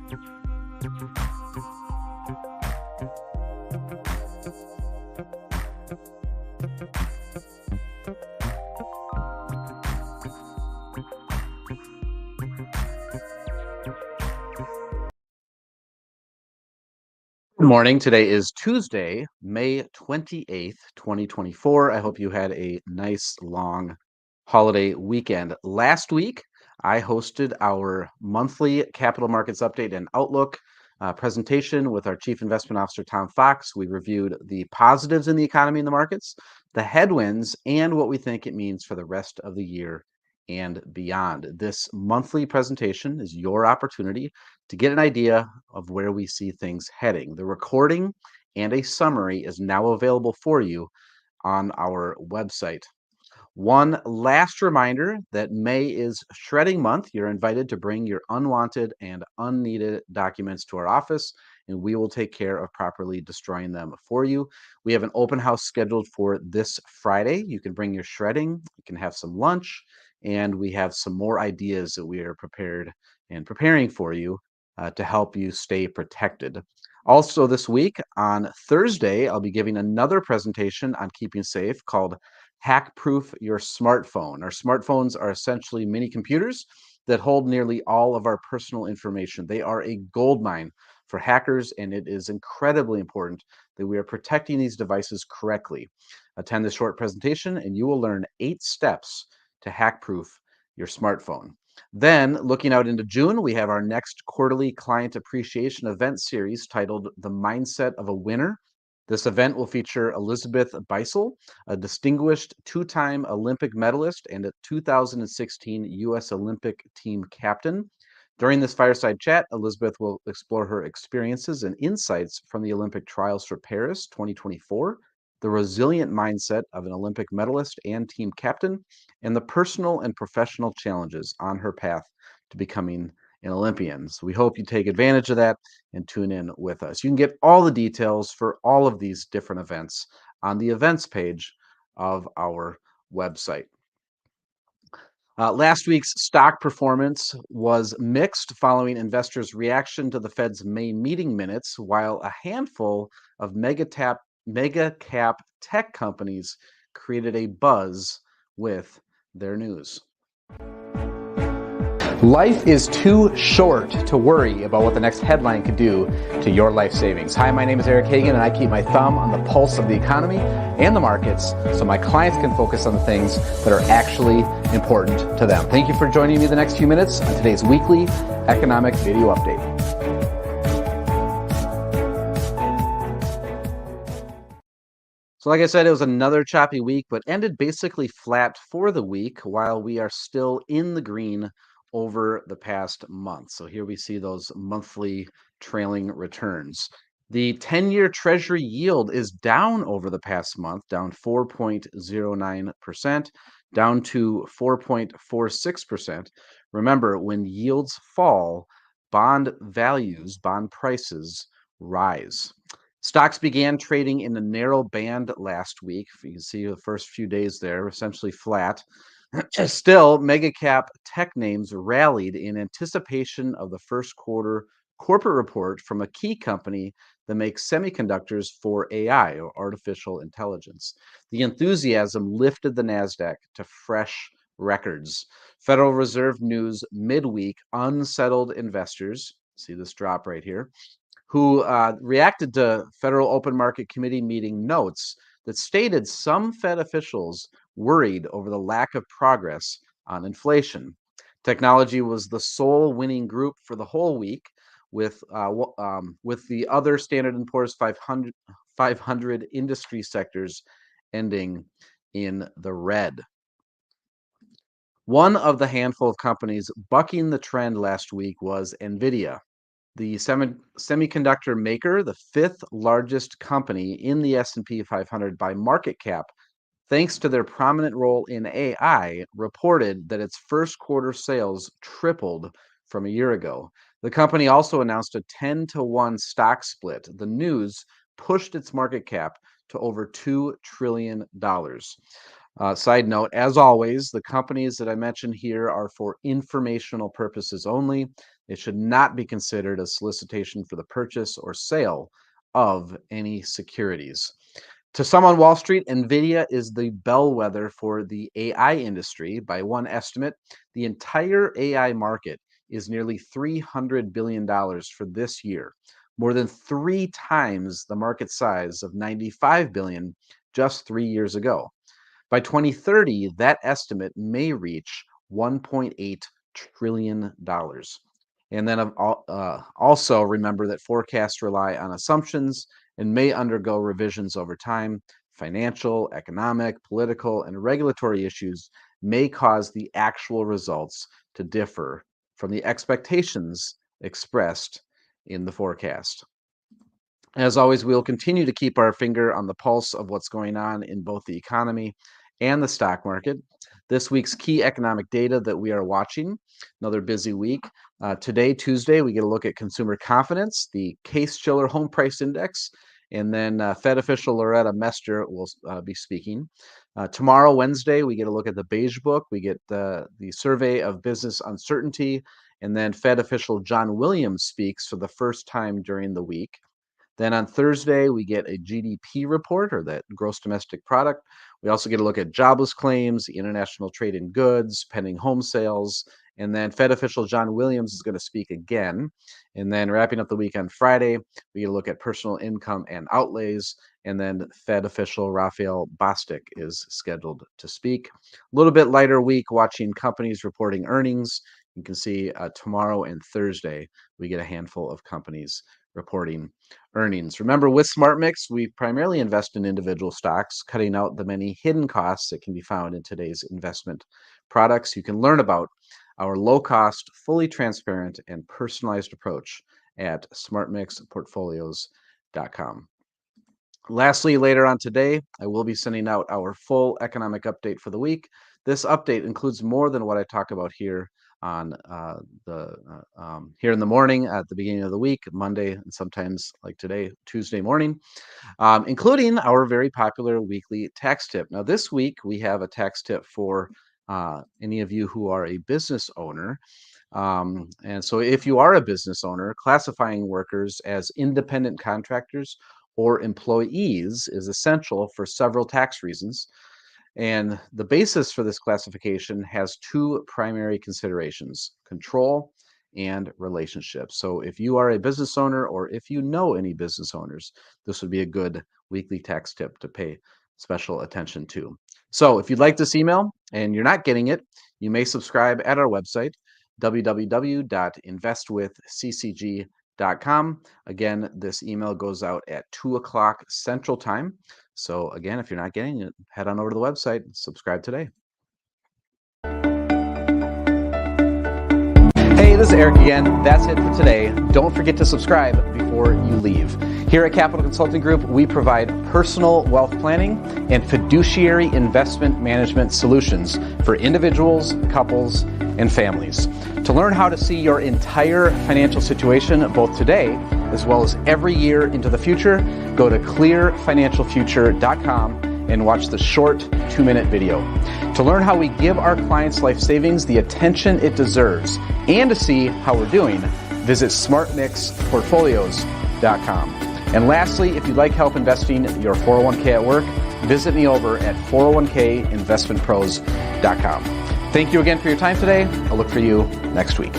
Good morning. Today is Tuesday, May 28th, 2024. I hope you had a nice long holiday weekend. Last week, I hosted our monthly capital markets update and outlook presentation with our Chief Investment Officer, Tom Fox. We reviewed the positives in the economy and the markets, the headwinds, and what we think it means for the rest of the year and beyond. This monthly presentation is your opportunity to get an idea of where we see things heading. The recording and a summary is now available for you on our website. One last reminder that May is shredding month. You're invited to bring your unwanted and unneeded documents to our office, and we will take care of properly destroying them for you. We have an open house scheduled for this Friday. You can bring your shredding, you can have some lunch, and we have some more ideas that we are preparing for you to help you stay protected. Also, this week on Thursday, I'll be giving another presentation on keeping safe called Hack-Proof Your Smartphone. Our smartphones are essentially mini computers that hold nearly all of our personal information. They are a goldmine for hackers, and it is incredibly important that we are protecting these devices correctly. Attend this short presentation, and you will learn 8 steps to hack-proof your smartphone. Then, looking out into June, we have our next quarterly client appreciation event series titled The Mindset of a Winner. This event will feature Elizabeth Beisel, a distinguished 2-time Olympic medalist and a 2016 U.S. Olympic team captain. During this fireside chat, Elizabeth will explore her experiences and insights from the Olympic trials for Paris 2024, the resilient mindset of an Olympic medalist and team captain, and the personal and professional challenges on her path to becoming an Olympian. So we hope you take advantage of that and tune in with us. You can get all the details for all of these different events on the events page of our website. Last week's stock performance was mixed following investors' reaction to the Fed's May meeting minutes, while a handful of mega cap tech companies created a buzz with their news. Life is too short to worry about what the next headline could do to your life savings. Hi, my name is Eric Hagan, and I keep my thumb on the pulse of the economy and the markets so my clients can focus on the things that are actually important to them. Thank you for joining me the next few minutes on today's weekly economic video update. So like I said, it was another choppy week, but ended basically flat for the week while we are still in the green over the past month. So here we see those monthly trailing returns. The 10-year Treasury yield is down over the past month, down 4.09%, down to 4.46%. Remember, when yields fall, bond values, bond prices rise. Stocks began trading in a narrow band last week. You can see the first few days there, essentially flat. Still, mega cap tech names rallied in anticipation of the first quarter corporate report from a key company that makes semiconductors for AI, or artificial intelligence. The enthusiasm lifted the NASDAQ to fresh records. Federal Reserve news midweek unsettled investors. See this drop right here, who reacted to Federal Open Market Committee meeting notes that stated some Fed officials worried over the lack of progress on inflation. Technology was the sole winning group for the whole week, with the other Standard & Poor's 500 industry sectors ending in the red. One of the handful of companies bucking the trend last week was NVIDIA. The semiconductor maker, the 5th largest company in the S&P 500 by market cap, thanks to their prominent role in AI, reported that its first quarter sales tripled from a year ago. The company also announced a 10-to-1 stock split. The news pushed its market cap to over $2 trillion. Side note, as always, the companies that I mentioned here are for informational purposes only. It should not be considered a solicitation for the purchase or sale of any securities. To some on Wall Street, NVIDIA is the bellwether for the AI industry. By one estimate, the entire AI market is nearly $300 billion for this year, more than 3 times the market size of $95 billion just 3 years ago. By 2030, that estimate may reach $1.8 trillion. And then also remember that forecasts rely on assumptions and may undergo revisions over time. Financial, economic, political, and regulatory issues may cause the actual results to differ from the expectations expressed in the forecast. As always, we'll continue to keep our finger on the pulse of what's going on in both the economy and the stock market. This week's key economic data that we are watching, another busy week. Today, Tuesday, we get a look at consumer confidence, the Case-Shiller Home Price Index, and then Fed official Loretta Mester will be speaking. Tomorrow, Wednesday, we get a look at the Beige Book. We get the Survey of Business Uncertainty, and then Fed official John Williams speaks for the first time during the week. Then on Thursday, we get a GDP report, or that gross domestic product. We also get a look at jobless claims, the international trade in goods, pending home sales, and then Fed official John Williams is going to speak again. And then wrapping up the week on Friday, we get a look at personal income and outlays, and then Fed official Raphael Bostic is scheduled to speak. A little bit lighter week watching companies reporting earnings. You can see tomorrow and Thursday, we get a handful of companies reporting earnings. Remember, with SmartMix, we primarily invest in individual stocks, cutting out the many hidden costs that can be found in today's investment products. You can learn about our low-cost, fully transparent, and personalized approach at smartmixportfolios.com. Lastly, later on today, I will be sending out our full economic update for the week. This update includes more than what I talk about here on here in the morning at the beginning of the week, Monday, and sometimes like today, Tuesday morning, including our very popular weekly tax tip. Now, this week we have a tax tip for any of you who are a business owner. And so if you are a business owner, classifying workers as independent contractors or employees is essential for several tax reasons. And the basis for this classification has 2 primary considerations: control and relationship. So if you are a business owner, or if you know any business owners, this would be a good weekly tax tip to pay special attention to. So if you'd like this email and you're not getting it, you may subscribe at our website, www.investwithccg.com. Again, this email goes out at 2 o'clock Central Time. So again, if you're not getting it, head on over to the website, subscribe today. Hey, this is Eric again. That's it for today. Don't forget to subscribe before you leave. Here at Capital Consulting Group, we provide personal wealth planning and fiduciary investment management solutions for individuals, couples, and families. To learn how to see your entire financial situation, both today as well as every year into the future, go to clearfinancialfuture.com and watch the short 2-minute video. To learn how we give our clients' life savings the attention it deserves and to see how we're doing, visit smartmixportfolios.com. And lastly, if you'd like help investing your 401k at work, visit me over at 401kinvestmentpros.com. Thank you again for your time today. I'll look for you next week.